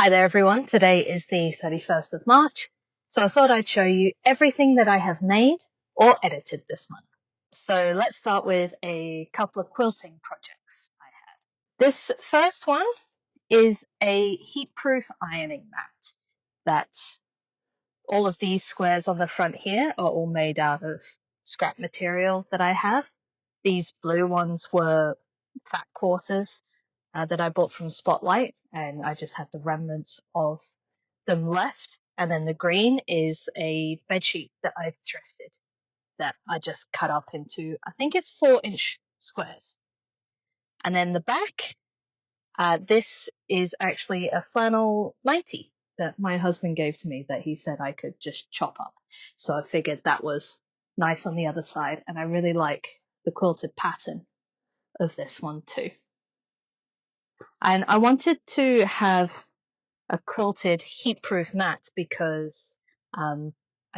Hi there everyone, today is the 31st of March, so I thought I'd show you everything that I have made or edited this month. So let's start with a couple of quilting projects I had. This first one is a heat-proof ironing mat that all of these squares on the front here are all made out of scrap material that I have. These blue ones were fat quarters that I bought from Spotlight, and I just had the remnants of them left. And then the green is a bedsheet that I thrifted that I just cut up into, I think it's 4-inch squares. And then the back, this is actually a flannel nightie that my husband gave to me that he said I could just chop up. So I figured that was nice on the other side, and I really like the quilted pattern of this one too. And I wanted to have a quilted heat-proof mat because I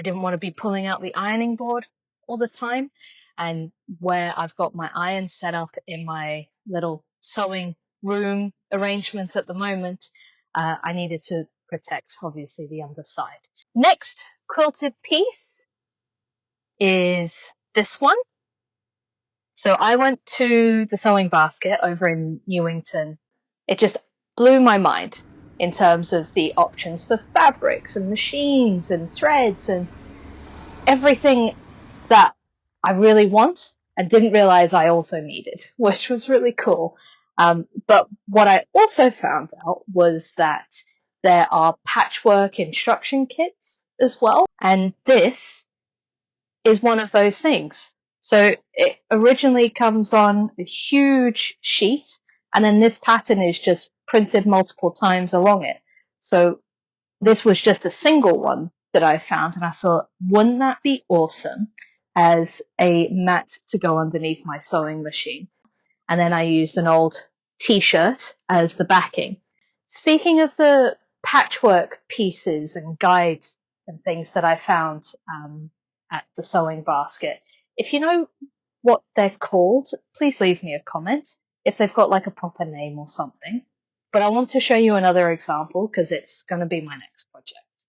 didn't want to be pulling out the ironing board all the time. And where I've got my iron set up in my little sewing room arrangements at the moment, I needed to protect, obviously, the underside. Next quilted piece is this one. So I went to the sewing basket over in Newington. It just blew my mind in terms of the options for fabrics and machines and threads and everything that I really want and didn't realize I also needed, which was really cool. But what I also found out was that there are patchwork instruction kits as well. And this is one of those things. So it originally comes on a huge sheet, and then this pattern is just printed multiple times along it. So this was just a single one that I found, and I thought, wouldn't that be awesome as a mat to go underneath my sewing machine? And then I used an old t-shirt as the backing. Speaking of the patchwork pieces and guides and things that I found at the sewing basket, if you know what they're called, please leave me a comment if they've got like a proper name or something. But I want to show you another example because it's going to be my next project.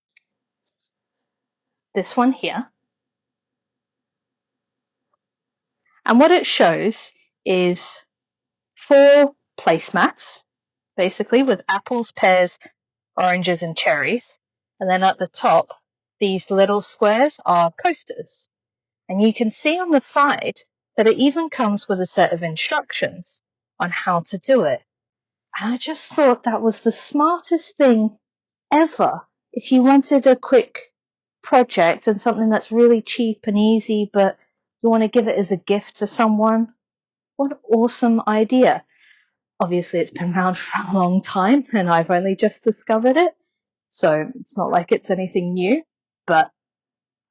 This one here. And what it shows is 4 placemats, basically, with apples, pears, oranges, and cherries. And then at the top, these little squares are coasters. And you can see on the side that it even comes with a set of instructions on how to do it. And I just thought that was the smartest thing ever. If you wanted a quick project and something that's really cheap and easy, but you want to give it as a gift to someone, what an awesome idea. Obviously, it's been around for a long time and I've only just discovered it. So it's not like it's anything new, but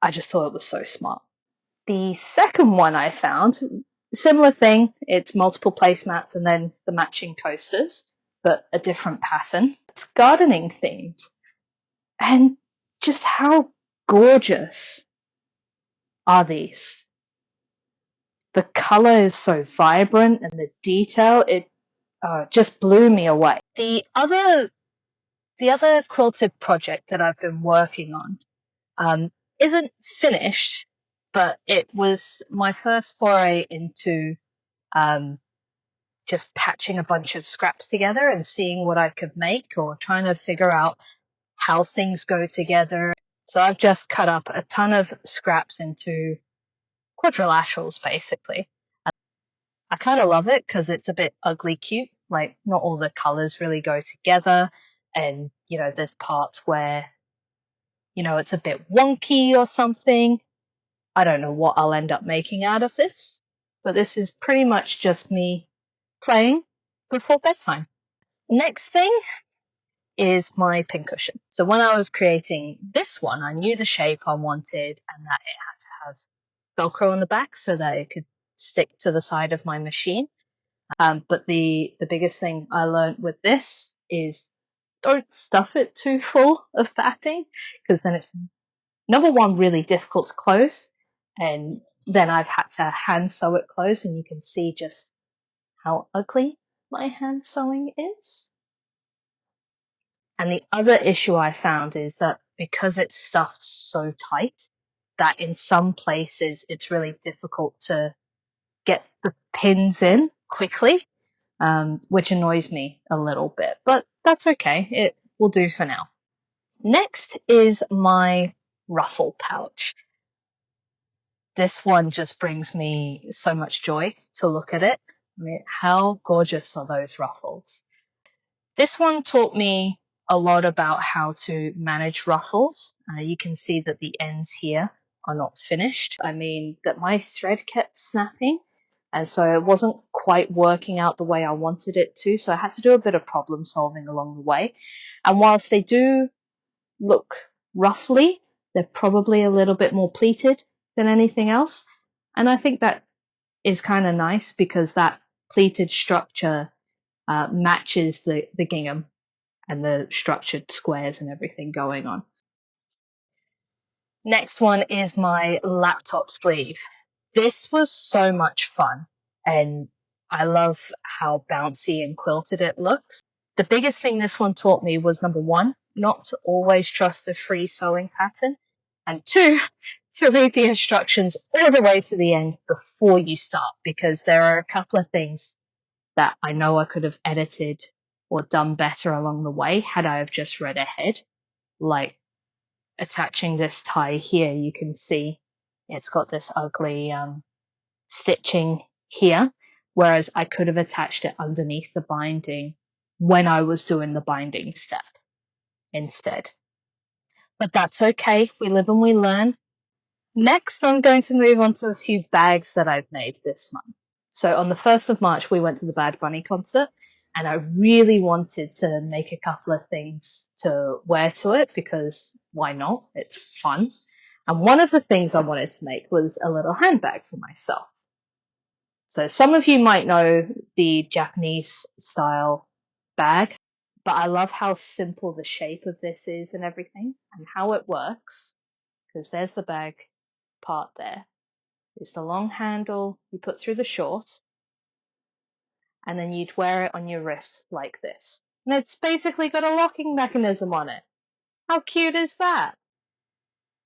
I just thought it was so smart. The second one I found, similar thing. It's multiple placemats and then the matching coasters, but a different pattern. It's gardening themed. And just how gorgeous are these? The color is so vibrant and the detail, it just blew me away. The other quilted project that I've been working on isn't finished, but it was my first foray into just patching a bunch of scraps together and seeing what I could make or trying to figure out how things go together. So I've just cut up a ton of scraps into quadrilaterals, basically. I kind of love it because it's a bit ugly cute. Like, not all the colors really go together. And, you know, there's parts where, you know, it's a bit wonky or something. I don't know what I'll end up making out of this, but this is pretty much just me playing before bedtime. Next thing is my pincushion. So when I was creating this one, I knew the shape I wanted and that it had to have Velcro on the back so that it could stick to the side of my machine. But the biggest thing I learned with this is don't stuff it too full of batting because then it's, number one, really difficult to close. And then I've had to hand sew it closed, and you can see just how ugly my hand sewing is. And the other issue I found is that because it's stuffed so tight, that in some places it's really difficult to get the pins in quickly, which annoys me a little bit, but that's okay. It will do for now. Next is my ruffle pouch. This one just brings me so much joy to look at it. I mean, how gorgeous are those ruffles? This one taught me a lot about how to manage ruffles. You can see that the ends here are not finished. I mean, that my thread kept snapping, and so it wasn't quite working out the way I wanted it to, so I had to do a bit of problem solving along the way. And whilst they do look roughly, they're probably a little bit more pleated than anything else. And I think that is kind of nice because that pleated structure matches the gingham and the structured squares and everything going on. Next one is my laptop sleeve. This was so much fun, and I love how bouncy and quilted it looks. The biggest thing this one taught me was, number one, not to always trust the free sewing pattern, and two, to read the instructions all the way to the end before you start, because there are a couple of things that I know I could have edited or done better along the way had I have just read ahead. Like attaching this tie here, you can see it's got this ugly stitching here, whereas I could have attached it underneath the binding when I was doing the binding step instead. But that's okay. We live and we learn. Next, I'm going to move on to a few bags that I've made this month. So on the 1st of March, we went to the Bad Bunny concert, and I really wanted to make a couple of things to wear to it because why not? It's fun. And one of the things I wanted to make was a little handbag for myself. So some of you might know the Japanese style bag, but I love how simple the shape of this is and everything and how it works, because there's the bag part there. It's the long handle you put through the short, and then you'd wear it on your wrist like this. And it's basically got a locking mechanism on it. How cute is that?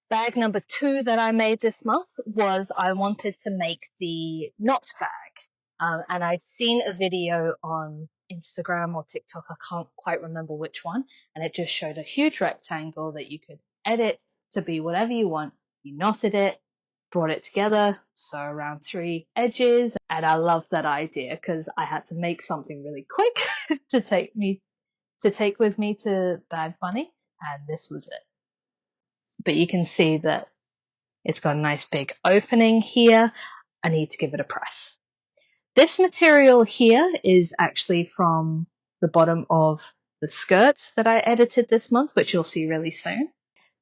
Bag number 2 that I made this month was I wanted to make the knot bag. And I'd seen a video on Instagram or TikTok, I can't quite remember which one, and it just showed a huge rectangle that you could edit to be whatever you want. You knotted it, brought it together, so around 3 edges, and I love that idea because I had to make something really quick to take with me to Bad Bunny, and this was it. But you can see that it's got a nice big opening here. I need to give it a press. This material here is actually from the bottom of the skirts that I edited this month, which you'll see really soon.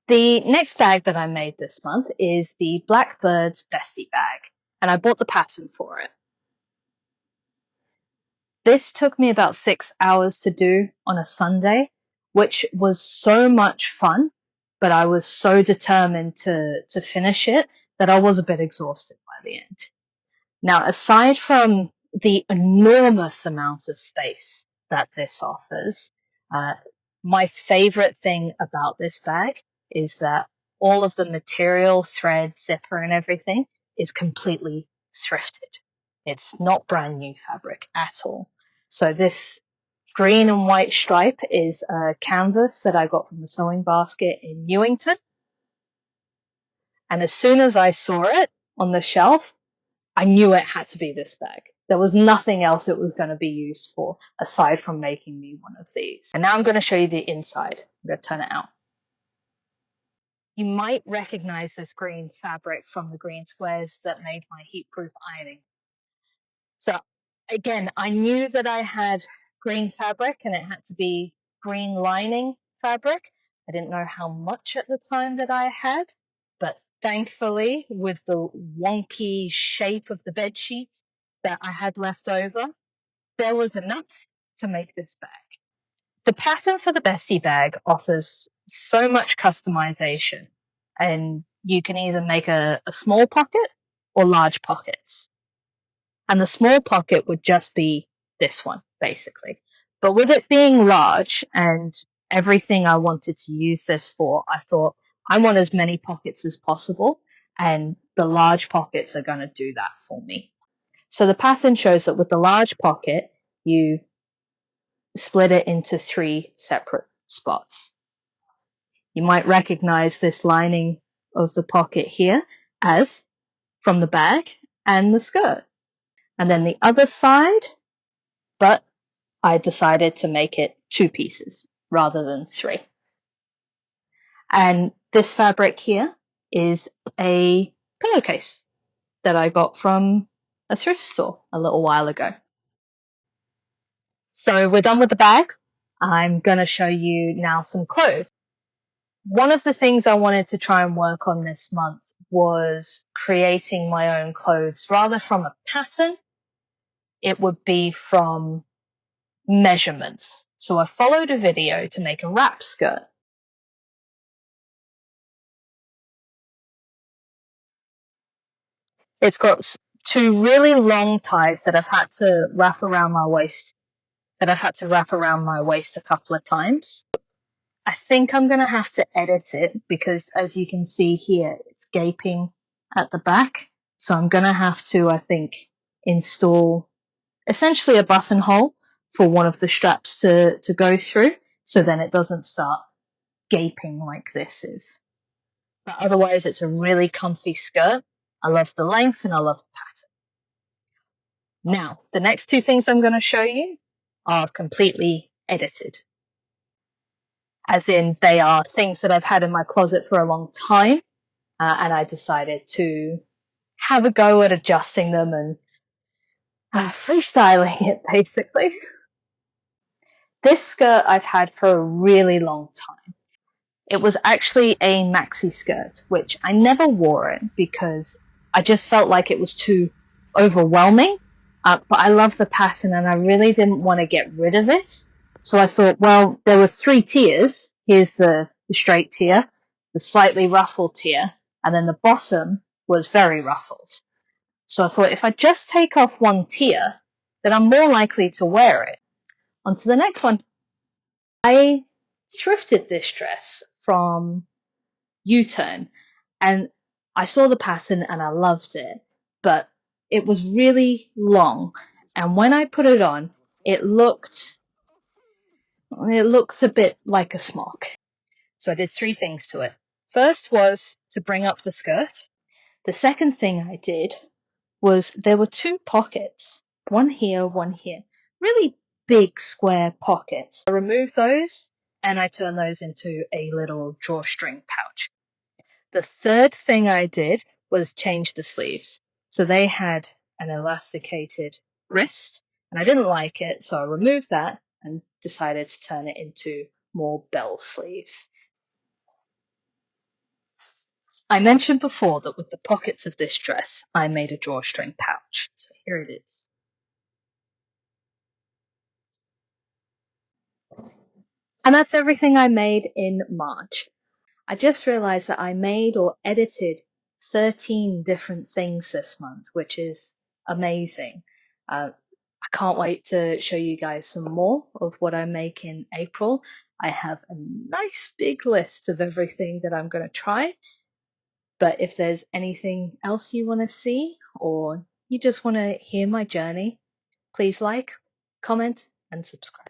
The next bag that I made this month is the Blackbird's Bestie Bag, and I bought the pattern for it. This took me about 6 hours to do on a Sunday, which was so much fun, but I was so determined to finish it that I was a bit exhausted by the end. Now, aside from the enormous amount of space that this offers, my favorite thing about this bag is that all of the material, thread, zipper, and everything is completely thrifted. It's not brand new fabric at all. So this green and white stripe is a canvas that I got from the sewing basket in Newington. And as soon as I saw it on the shelf, I knew it had to be this bag. There was nothing else it was going to be used for aside from making me one of these. And now I'm going to show you the inside. I'm going to turn it out. You might recognize this green fabric from the green squares that made my heat-proof ironing. So again, I knew that I had green fabric and it had to be green lining fabric. I didn't know how much at the time that I had, but thankfully, with the wonky shape of the bed sheets that I had left over, there was enough to make this bag. The pattern for the Bestie bag offers so much customization, and you can either make a small pocket or large pockets. And the small pocket would just be this one, basically. But with it being large and everything I wanted to use this for, I thought I want as many pockets as possible, and the large pockets are going to do that for me. So the pattern shows that with the large pocket, you split it into 3 separate spots. You might recognize this lining of the pocket here as from the bag and the skirt. And then the other side, but I decided to make it 2 pieces rather than 3. And this fabric here is a pillowcase that I got from a thrift store a little while ago. So we're done with the bag. I'm going to show you now some clothes. One of the things I wanted to try and work on this month was creating my own clothes rather from a pattern. It would be from measurements. So I followed a video to make a wrap skirt. It's got 2 really long ties that I've had to wrap around my waist, a couple of times. I think I'm going to have to edit it because, as you can see here, it's gaping at the back. So I'm going to have to, I think, install essentially a buttonhole for one of the straps to go through, so then it doesn't start gaping like this is. But otherwise, it's a really comfy skirt. I love the length and I love the pattern. Now, the next 2 things I'm going to show you are completely edited. As in, they are things that I've had in my closet for a long time, and I decided to have a go at adjusting them and freestyling it, basically. This skirt I've had for a really long time. It was actually a maxi skirt, which I never wore it because I just felt like it was too overwhelming. But I love the pattern and I really didn't want to get rid of it. So I thought, well, there were 3 tiers. Here's the straight tier, the slightly ruffled tier, and then the bottom was very ruffled. So I thought if I just take off 1 tier, then I'm more likely to wear it. On to the next one. I thrifted this dress from U-Turn and I saw the pattern and I loved it, but it was really long. And when I put it on, it looked a bit like a smock. So I did 3 things to it. First was to bring up the skirt. The second thing I did was there were 2 pockets, one here, one here, really big square pockets. I removed those and I turned those into a little drawstring pouch. The third thing I did was change the sleeves. So they had an elasticated wrist and I didn't like it, so I removed that and decided to turn it into more bell sleeves. I mentioned before that with the pockets of this dress, I made a drawstring pouch. So here it is. And that's everything I made in March. I just realized that I made or edited 13 different things this month, which is amazing. I can't wait to show you guys some more of what I make in April. I have a nice big list of everything that I'm going to try. But if there's anything else you want to see or you just want to hear my journey, please like, comment, and subscribe.